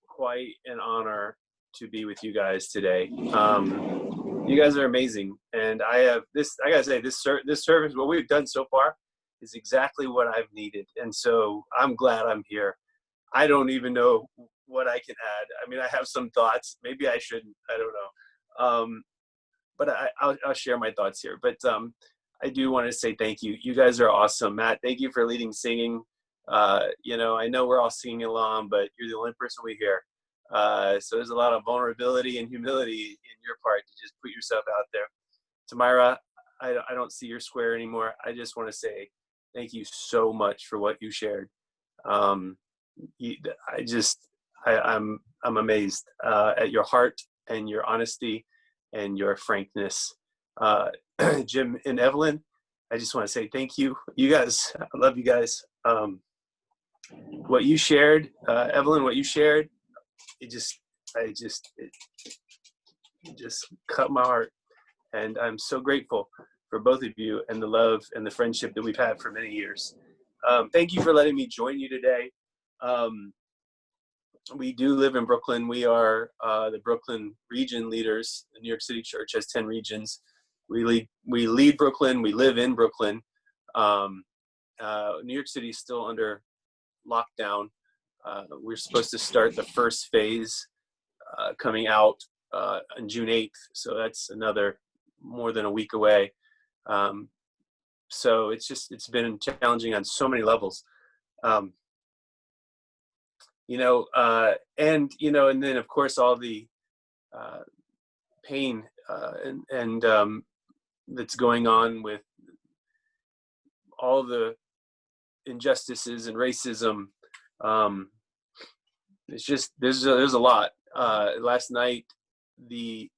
Quite an honor to be with you guys today. You guys are amazing, and I gotta say, this service, what we've done so far, is exactly what I've needed, and so I'm glad I'm here. I don't even know what I can add. I mean, I have some thoughts. Maybe I shouldn't. I don't know. But I'll share my thoughts here. But I do want to say thank you. You guys are awesome. Matt, thank you for leading singing. I know we're all singing along, but you're the only person we hear. So there's a lot of vulnerability and humility in your part to just put yourself out there. Tamira, I don't see your square anymore. I just want to say thank you so much for what you shared. I'm amazed at your heart and your honesty and your frankness. Jim and Evelyn, I just want to say thank you. You guys, I love you guys. What you shared, Evelyn, what you shared, it just cut my heart. And I'm so grateful for both of you and the love and the friendship that we've had for many years. Thank you for letting me join you today. We do live in Brooklyn. We are the Brooklyn region leaders. The New York City Church has 10 regions. We lead Brooklyn. We live in Brooklyn. New York City is still under lockdown. We're supposed to start the first phase coming out on June 8th. So that's another more than a week away. So it's been challenging on so many levels. And then of course all the pain and that's going on with all the injustices and racism. It's just there's a lot. Last night, I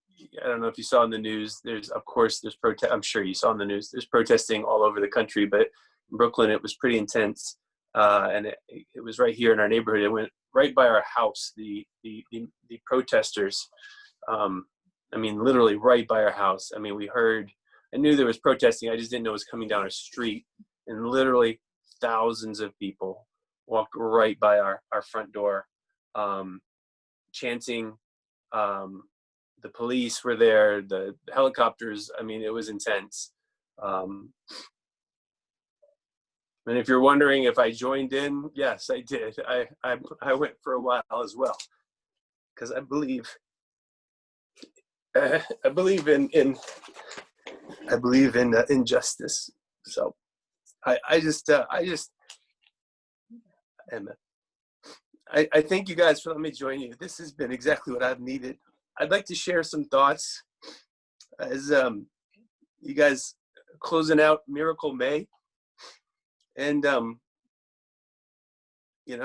don't know if you saw in the news. There's protest. I'm sure you saw in the news. There's protesting all over the country, but in Brooklyn it was pretty intense, and it was right here in our neighborhood. It went right by our house. The protesters. Literally right by our house. I mean, I knew there was protesting. I just didn't know it was coming down our street, and literally thousands of people walked right by our front door, chanting. The police were there, the helicopters. I mean, it was intense. And if you're wondering if I joined in, yes, I did. I went for a while as well, because I believe in justice. So I thank you guys for letting me join you. This has been exactly what I've needed. I'd like to share some thoughts as you guys closing out Miracle May. And, I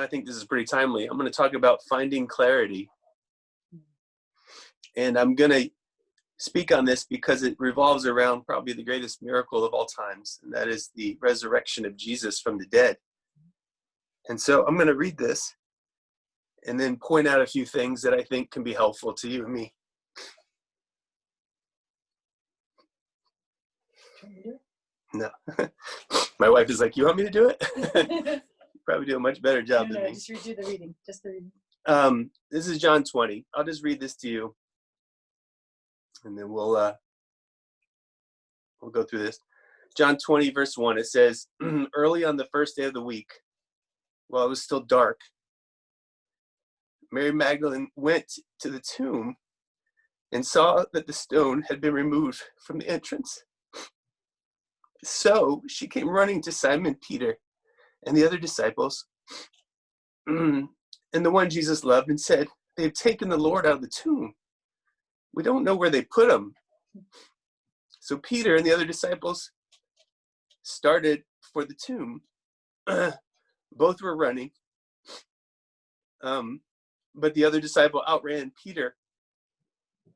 think this is pretty timely. I'm going to talk about finding clarity. And I'm going to speak on this because it revolves around probably the greatest miracle of all times, and that is the resurrection of Jesus from the dead. And so I'm going to read this and then point out a few things that I think can be helpful to you and me. No. My wife is like, you want me to do it? Probably do a much better job than me. Just redo the reading. Just the reading. This is John 20. I'll just read this to you, and then we'll go through this. John 20, verse 1, it says, early on the first day of the week, while it was still dark, Mary Magdalene went to the tomb and saw that the stone had been removed from the entrance. So she came running to Simon Peter and the other disciples, and the one Jesus loved, and said, "They've taken the Lord out of the tomb. We don't know where they put him." So Peter and the other disciples started for the tomb. Both were running. But the other disciple outran Peter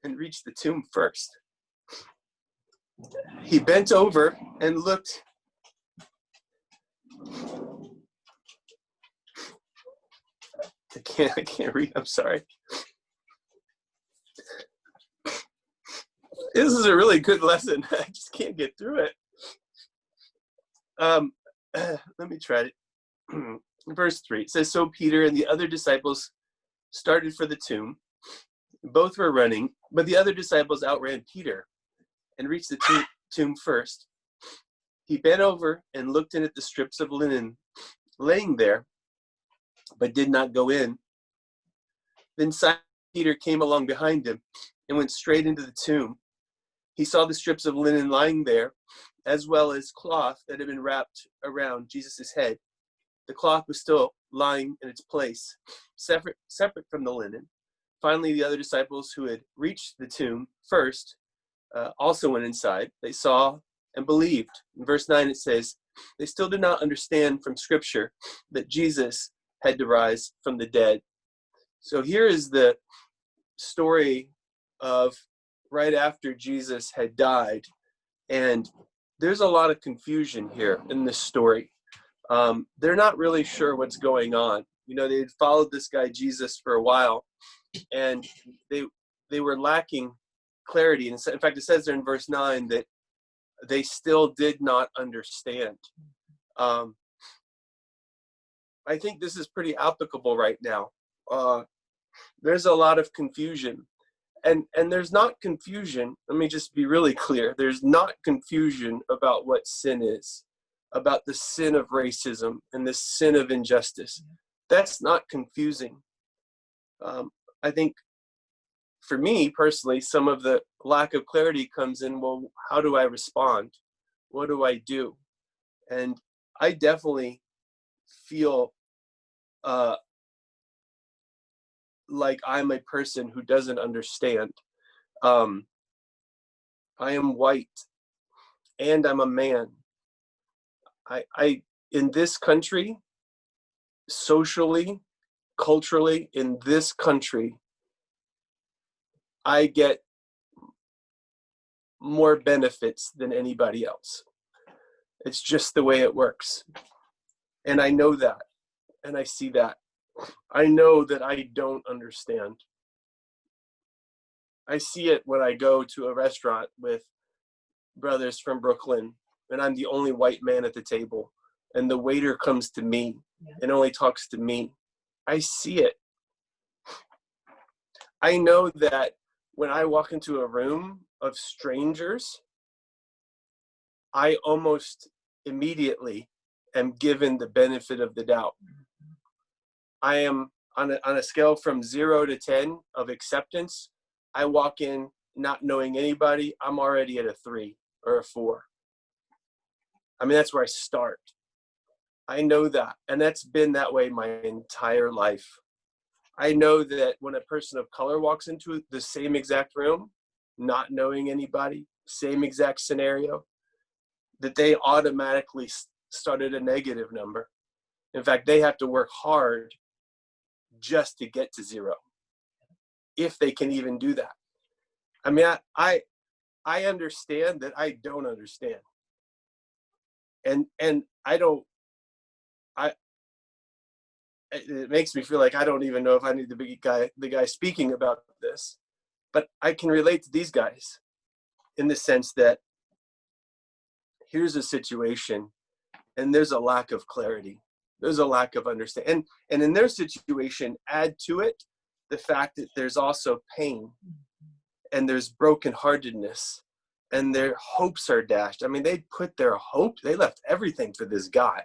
and reached the tomb first. He bent over and looked. I can't read. I'm sorry. This is a really good lesson. I just can't get through it. Let me try it. Verse 3, it says, so Peter and the other disciples started for the tomb. Both were running, but the other disciples outran Peter and reached the tomb first. He bent over and looked in at the strips of linen laying there, but did not go in. Then Simon Peter came along behind him and went straight into the tomb. He saw the strips of linen lying there, as well as cloth that had been wrapped around Jesus' head. The cloth was still lying in its place, separate from the linen. Finally, the other disciples who had reached the tomb first also went inside. They saw and believed. In verse 9 it says, they still did not understand from Scripture that Jesus had to rise from the dead. So here is the story of right after Jesus had died. And there's a lot of confusion here in this story. They're not really sure what's going on. You know, they had followed this guy Jesus for a while, and they were lacking clarity. And in fact, it says there in verse 9 that they still did not understand. I think this is pretty applicable right now. There's a lot of confusion. And there's not confusion, let me just be really clear, there's not confusion about what sin is, about the sin of racism and the sin of injustice. That's not confusing. I think for me personally, some of the lack of clarity comes in, well, how do I respond? What do I do? And I definitely feel like I'm a person who doesn't understand. I am white and I'm a man. I in this country, socially, culturally, in this country, I get more benefits than anybody else. It's just the way it works. And I know that. And I see that. I know that I don't understand. I see it when I go to a restaurant with brothers from Brooklyn, and I'm the only white man at the table, and the waiter comes to me and only talks to me. I see it. I know that when I walk into a room of strangers, I almost immediately am given the benefit of the doubt. I am on a scale from 0 to 10 of acceptance. I walk in not knowing anybody, I'm already at a 3 or a 4. I mean, that's where I start. I know that, and that's been that way my entire life. I know that when a person of color walks into the same exact room, not knowing anybody, same exact scenario, that they automatically start at a negative number. In fact, they have to work hard just to get to 0, if they can even do that. I mean, I understand that I don't understand. And it makes me feel like I don't even know if I need to be the guy speaking about this, but I can relate to these guys in the sense that here's a situation and there's a lack of clarity. There's a lack of understanding. And in their situation, add to it the fact that there's also pain and there's brokenheartedness and their hopes are dashed. I mean, they put their hope, they left everything for this guy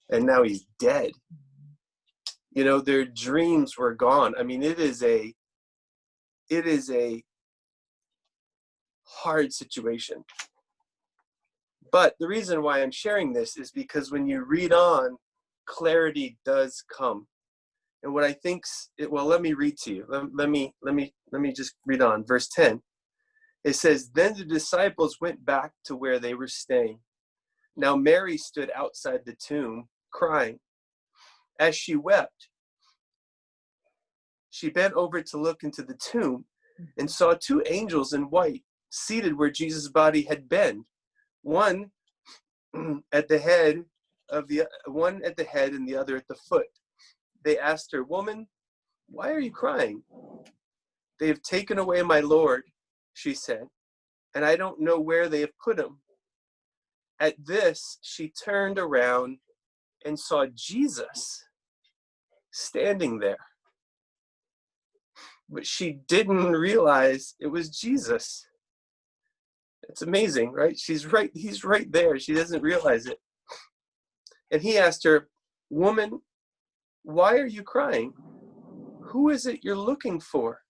and now he's dead. You know, their dreams were gone. I mean, it is a hard situation. But the reason why I'm sharing this is because when you read on, clarity does come. And what I think, well, let me read to you. Let me just read on. Verse 10. It says, then the disciples went back to where they were staying. Now Mary stood outside the tomb, crying. As she wept, she bent over to look into the tomb and saw 2 angels in white seated where Jesus' body had been, one at the head and the other at the foot. They asked her, woman, why are you crying? They have taken away my Lord, she said, and I don't know where they have put him. At this, she turned around and saw Jesus standing there, but she didn't realize it was Jesus. It's amazing, right? He's right there. She doesn't realize it. And he asked her, "Woman, why are you crying? Who is it you're looking for?"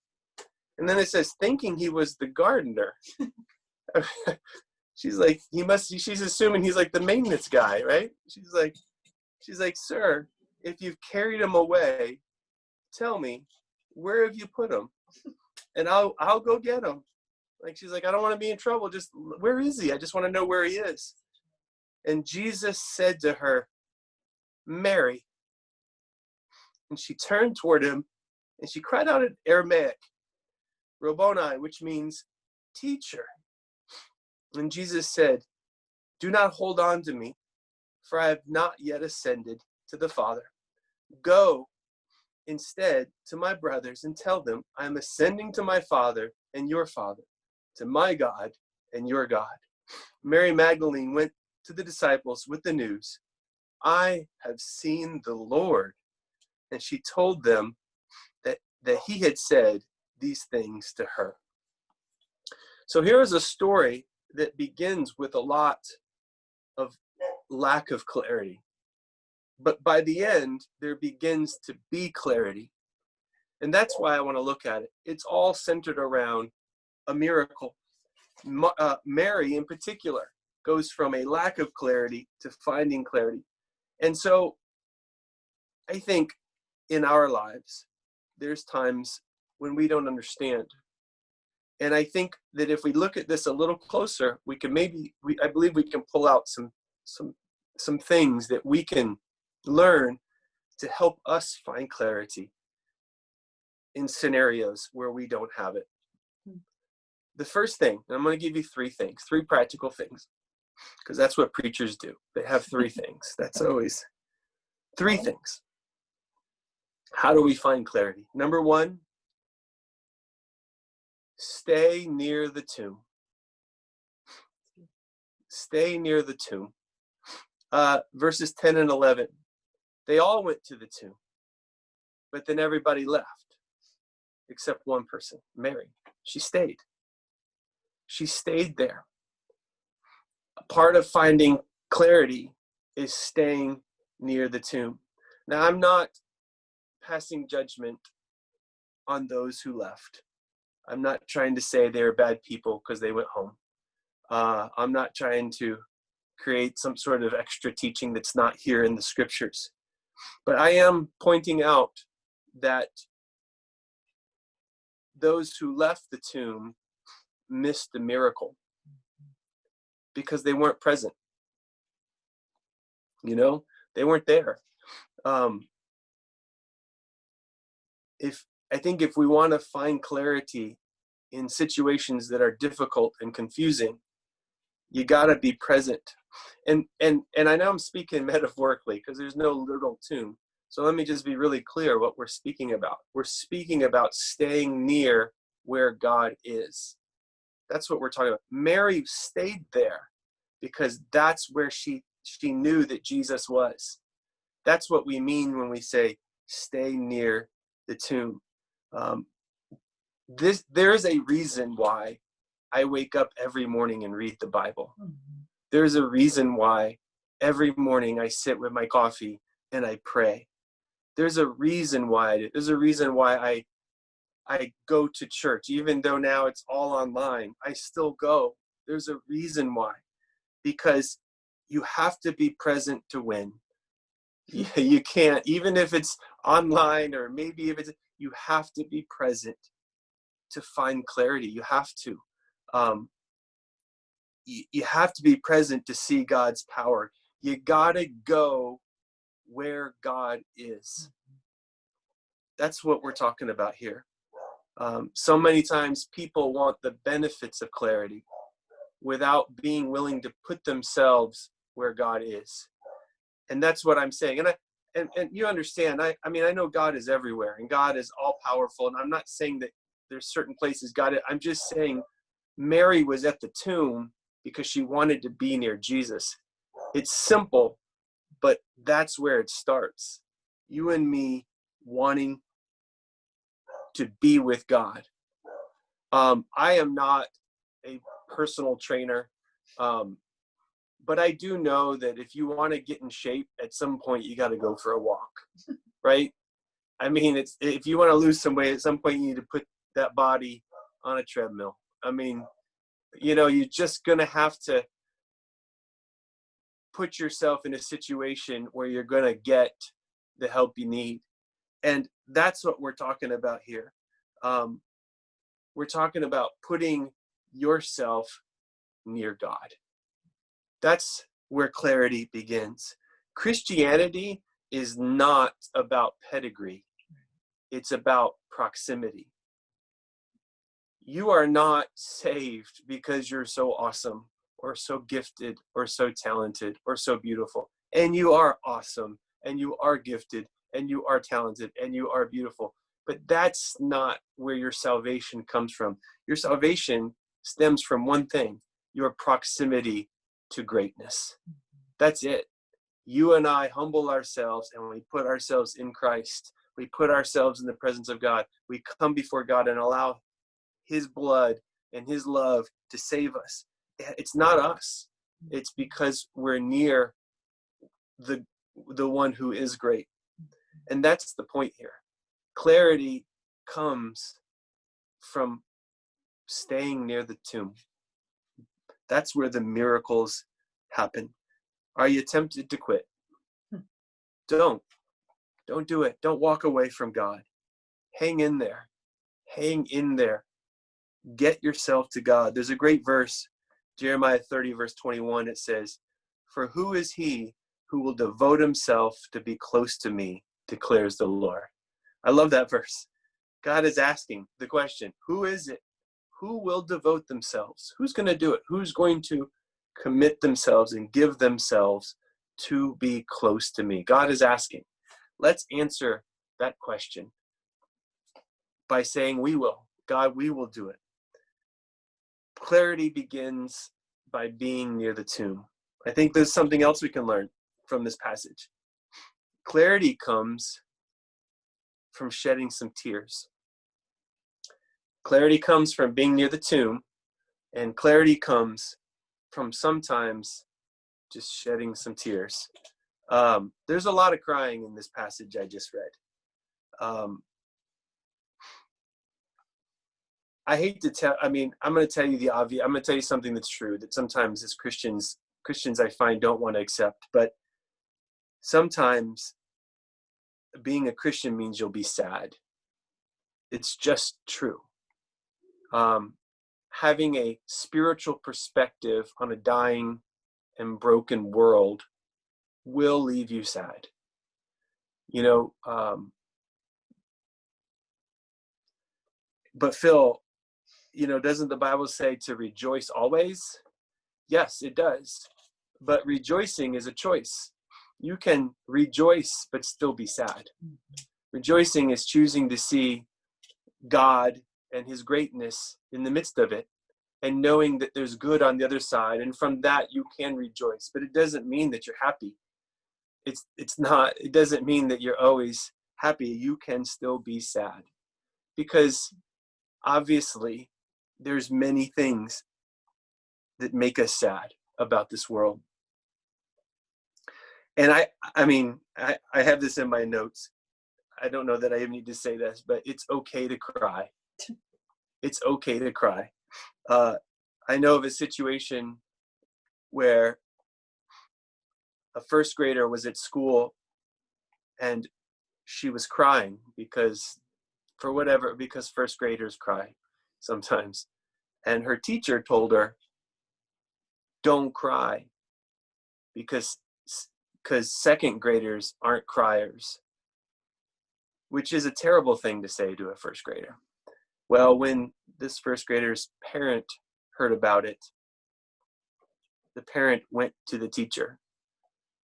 And then it says, thinking he was the gardener. She's like, she's assuming he's like the maintenance guy, right? She's like, "Sir, if you've carried him away, tell me, where have you put him? And I'll go get him." Like, she's like, "I don't want to be in trouble. Just, where is he? I just want to know where he is." And Jesus said to her, "Mary." And she turned toward him and she cried out in Aramaic, "Rabboni," which means teacher. And Jesus said, "Do not hold on to me, for I have not yet ascended to the Father. Go instead to my brothers and tell them, I am ascending to my Father and your Father, to my God and your God." Mary Magdalene went to the disciples with the news, "I have seen the Lord." And she told them that he had said these things to her. So here is a story that begins with a lot of lack of clarity. But by the end, there begins to be clarity. And that's why I want to look at it. It's all centered around a miracle. Mary, in particular, goes from a lack of clarity to finding clarity. And so I think in our lives, there's times when we don't understand. And I think that if we look at this a little closer, we can I believe we can pull out some things that we can learn to help us find clarity in scenarios where we don't have it. The first thing, and I'm going to give you three practical things, because that's what preachers do. They have three things. That's always three things. How do we find clarity? Number one, stay near the tomb. Stay near the tomb. Verses 10 and 11. They all went to the tomb, but then everybody left, except one person, Mary. She stayed. She stayed there. A part of finding clarity is staying near the tomb. Now, I'm not passing judgment on those who left. I'm not trying to say they're bad people because they went home. I'm not trying to create some sort of extra teaching that's not here in the scriptures. But I am pointing out that those who left the tomb missed the miracle because they weren't present. You know, they weren't there. I think if we want to find clarity in situations that are difficult and confusing, you got to be present. And I know I'm speaking metaphorically because there's no literal tomb. So let me just be really clear what we're speaking about. We're speaking about staying near where God is. That's what we're talking about. Mary stayed there because that's where she knew that Jesus was. That's what we mean when we say stay near the tomb. There's a reason why I wake up every morning and read the Bible. There's a reason why every morning I sit with my coffee and I pray. There's a reason why I go to church. Even though now it's all online, I still go. There's a reason why. Because you have to be present to win. You can't, even if it's online or maybe if you have to be present to find clarity. You have to. You have to be present to see God's power. You gotta go where God is. That's what we're talking about here. So many times people want the benefits of clarity without being willing to put themselves where God is. And that's what I'm saying. And you understand, I mean, I know God is everywhere and God is all powerful. And I'm not saying that there's certain places I'm just saying Mary was at the tomb because she wanted to be near Jesus. It's simple, but that's where it starts. You and me wanting to be with God. I am not a personal trainer, but I do know that if you want to get in shape, at some point you got to go for a walk, right? I mean, if you want to lose some weight, at some point you need to put that body on a treadmill. I mean, you're just going to have to put yourself in a situation where you're going to get the help you need. And that's what we're talking about here. We're talking about putting yourself near God. That's where clarity begins. Christianity is not about pedigree. It's about proximity. You are not saved because you're so awesome or so gifted or so talented or so beautiful. And you are awesome and you are gifted and you are talented and you are beautiful. But that's not where your salvation comes from. Your salvation stems from one thing: your proximity to greatness. That's it. You and I humble ourselves and we put ourselves in Christ. We put ourselves in the presence of God. We come before God and allow his blood and his love to save us. It's not us. It's because we're near the one who is great. And that's the point here. Clarity comes from staying near the tomb. That's where the miracles happen. Are you tempted to quit? Don't do it. Don't walk away from God. Hang in there. Hang in there. Get yourself to God. There's a great verse, Jeremiah 30, verse 21. It says, "For who is he who will devote himself to be close to me, declares the Lord." I love that verse. God is asking the question, who is it? Who will devote themselves? Who's going to do it? Who's going to commit themselves and give themselves to be close to me? God is asking. Let's answer that question by saying we will. God, we will do it. Clarity begins by being near the tomb. I think there's something else we can learn from this passage. Clarity comes from shedding some tears. Clarity comes from being near the tomb, and clarity comes from sometimes just shedding some tears. There's a lot of crying in this passage I just read. I hate to tell, I'm going to tell you the obvious. I'm going to tell you something that's true, that sometimes as Christians I find don't want to accept, but sometimes being a Christian means you'll be sad. It's just true. Having a spiritual perspective on a dying and broken world will leave you sad. But Phil, doesn't the Bible say to rejoice always? Yes, it does. But rejoicing is a choice. You can rejoice but still be sad. Rejoicing is choosing to see God and his greatness in the midst of it, and knowing that there's good on the other side, and from that you can rejoice. But it doesn't mean that you're happy. It doesn't mean that you're always happy. You can still be sad, because obviously there's many things that make us sad about this world. And I have this in my notes. I don't know that I even need to say this, but it's okay to cry. It's okay to cry. I know of a situation where a first grader was at school and she was crying because first graders cry sometimes. And her teacher told her, don't cry because second graders aren't criers, which is a terrible thing to say to a first grader. Well, when this first grader's parent heard about it, the parent went to the teacher.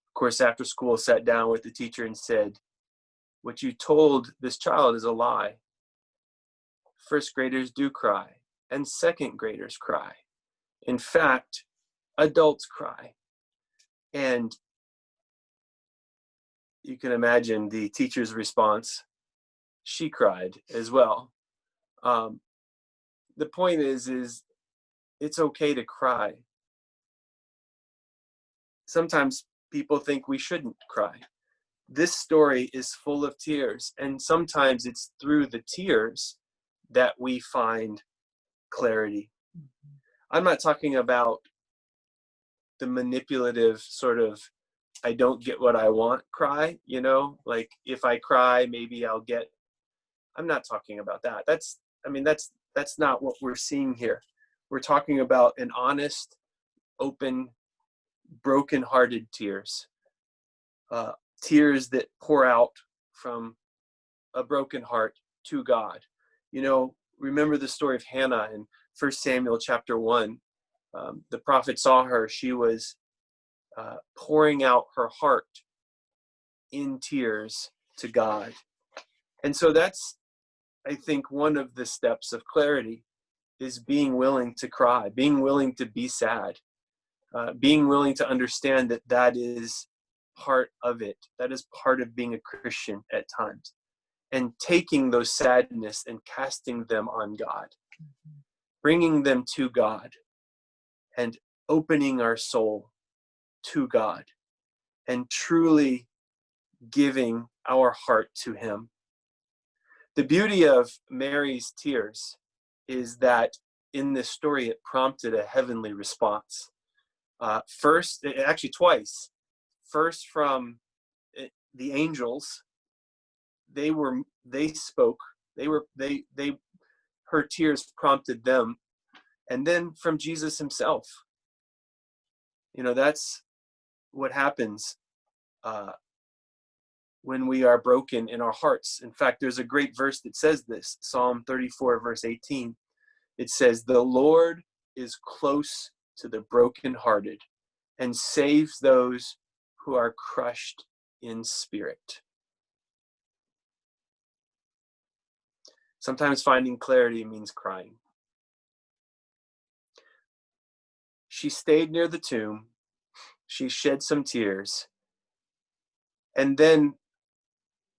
Of course, after school, sat down with the teacher and said, what you told this child is a lie. First graders do cry, and second graders cry. In fact, adults cry. And you can imagine the teacher's response. She cried as well. Um, the point is it's okay to cry. Sometimes people think we shouldn't cry. This story is full of tears, and sometimes it's through the tears that we find clarity. I'm not talking about the manipulative sort of I don't get what I want cry, like if I cry, maybe I'll get. I'm not talking about that. That's not what we're seeing here. We're talking about an honest, open, broken-hearted tears. Tears that pour out from a broken heart to God. Remember the story of Hannah in 1 Samuel chapter 1. The prophet saw her. She was pouring out her heart in tears to God. And so that's, I think, one of the steps of clarity is being willing to cry, being willing to be sad, being willing to understand that that is part of it. That is part of being a Christian at times. And taking those sadness and casting them on God, bringing them to God, and opening our soul to God, and truly giving our heart to Him. The beauty of Mary's tears is that in this story, it prompted a heavenly response. First, actually twice. First from the angels. They spoke. Her tears prompted them. And then from Jesus himself. That's what happens when we are broken in our hearts. In fact, there's a great verse that says this, Psalm 34, verse 18. It says, "The Lord is close to the brokenhearted and saves those who are crushed in spirit." Sometimes finding clarity means crying. She stayed near the tomb. She shed some tears. And then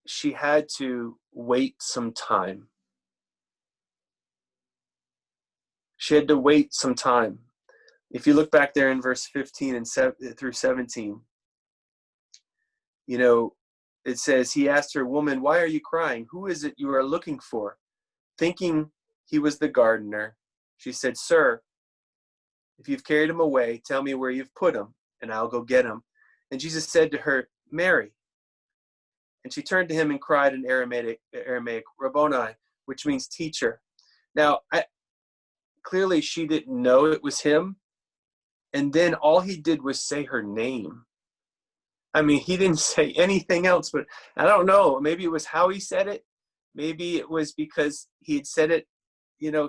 she had to wait some time. She had to wait some time. If you look back there in verse 15 and through 17, it says, he asked her, "Woman, why are you crying? Who is it you are looking for?" Thinking he was the gardener, she said, "Sir, if you've carried him away, tell me where you've put him, and I'll go get him." And Jesus said to her, "Mary." And she turned to him and cried in Aramaic, "Rabboni," which means teacher. Now, clearly she didn't know it was him. And then all he did was say her name. He didn't say anything else, but I don't know. Maybe it was how he said it. Maybe it was because he had said it,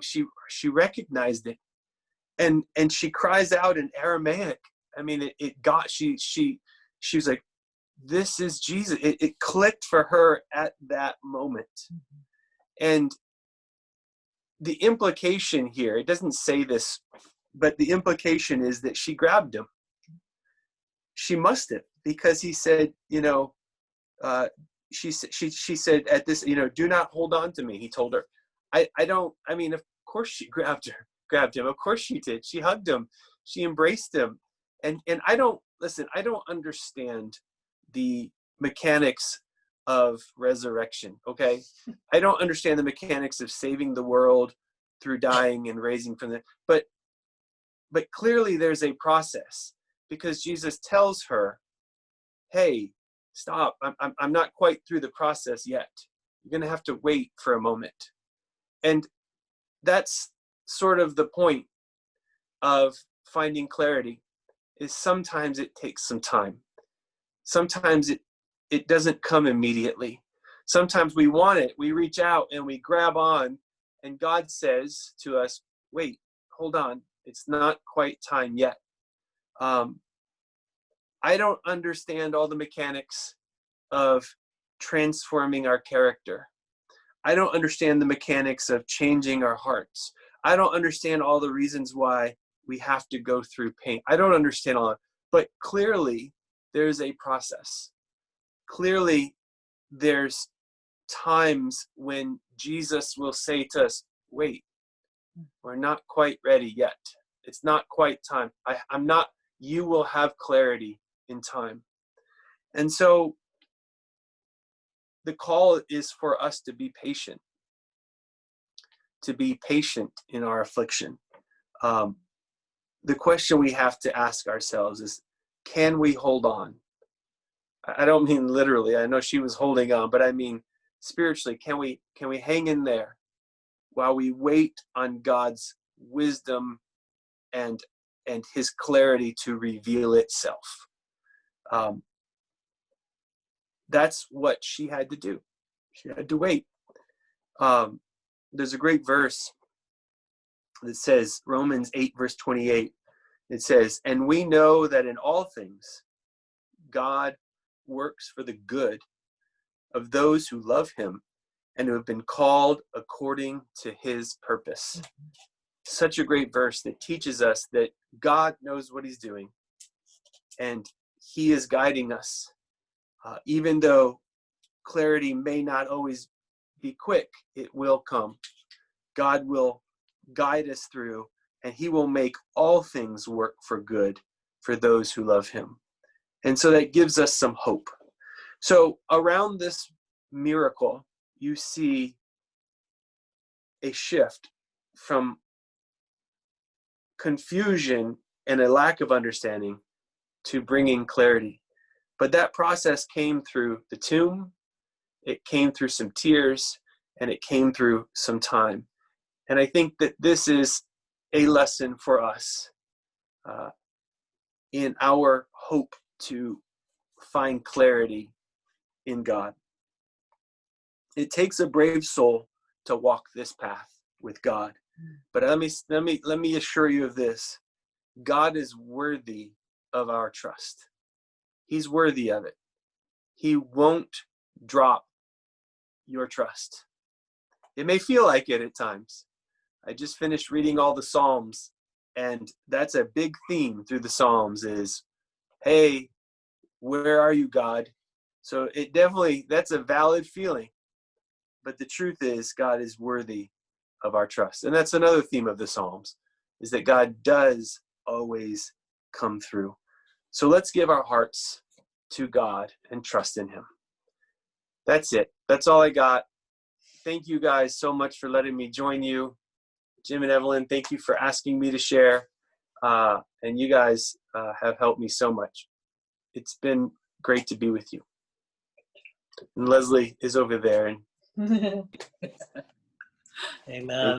she recognized it. And she cries out in Aramaic. She was like, this is Jesus. It clicked for her at that moment. And the implication here, it doesn't say this, but the implication is that she grabbed him. She must have, because he said, she said at this, "Do not hold on to me," he told her. Of course she grabbed him. Of course she did. She hugged him. She embraced him. And I don't understand the mechanics of resurrection, okay? I don't understand the mechanics of saving the world through dying and raising from the, but clearly there's a process, because Jesus tells her, "Hey, stop. I'm not quite through the process yet. You're going to have to wait for a moment." And that's sort of the point of finding clarity, is sometimes it takes some time. Sometimes it doesn't come immediately. Sometimes we want it. We reach out and we grab on, and God says to us, "Wait, hold on. It's not quite time yet." I don't understand all the mechanics of transforming our character. I don't understand the mechanics of changing our hearts. I don't understand all the reasons why we have to go through pain. I don't understand all that. But clearly, there's a process. Clearly, there's times when Jesus will say to us, wait, we're not quite ready yet. It's not quite time. I'm not, you will have clarity in time. And so the call is for us to be patient in our affliction. The question we have to ask ourselves is, can we hold on? I don't mean literally. I know she was holding on, but I mean spiritually. Can we hang in there while we wait on God's wisdom and his clarity to reveal itself? That's what she had to do. She had to wait. There's a great verse that says, Romans 8, verse 28. It says, and we know that in all things, God works for the good of those who love him and who have been called according to his purpose. Such a great verse that teaches us that God knows what he's doing and he is guiding us. Even though clarity may not always be quick, it will come. God will guide us through, and he will make all things work for good for those who love him. And so that gives us some hope. So around this miracle, you see a shift from confusion and a lack of understanding to bringing clarity. But that process came through the tomb, it came through some tears, and it came through some time. And I think that this is a lesson for us in our hope to find clarity in God. It takes a brave soul to walk this path with God. But let me assure you of this. God is worthy of our trust. He's worthy of it. He won't drop your trust. It may feel like it at times. I just finished reading all the Psalms, and that's a big theme through the Psalms is, hey, where are you, God? So that's a valid feeling. But the truth is, God is worthy of our trust. And that's another theme of the Psalms, is that God does always come through. So let's give our hearts to God and trust in him. That's it. That's all I got. Thank you guys so much for letting me join you. Jim and Evelyn, thank you for asking me to share. And you guys have helped me so much. It's been great to be with you. And Leslie is over there. Amen.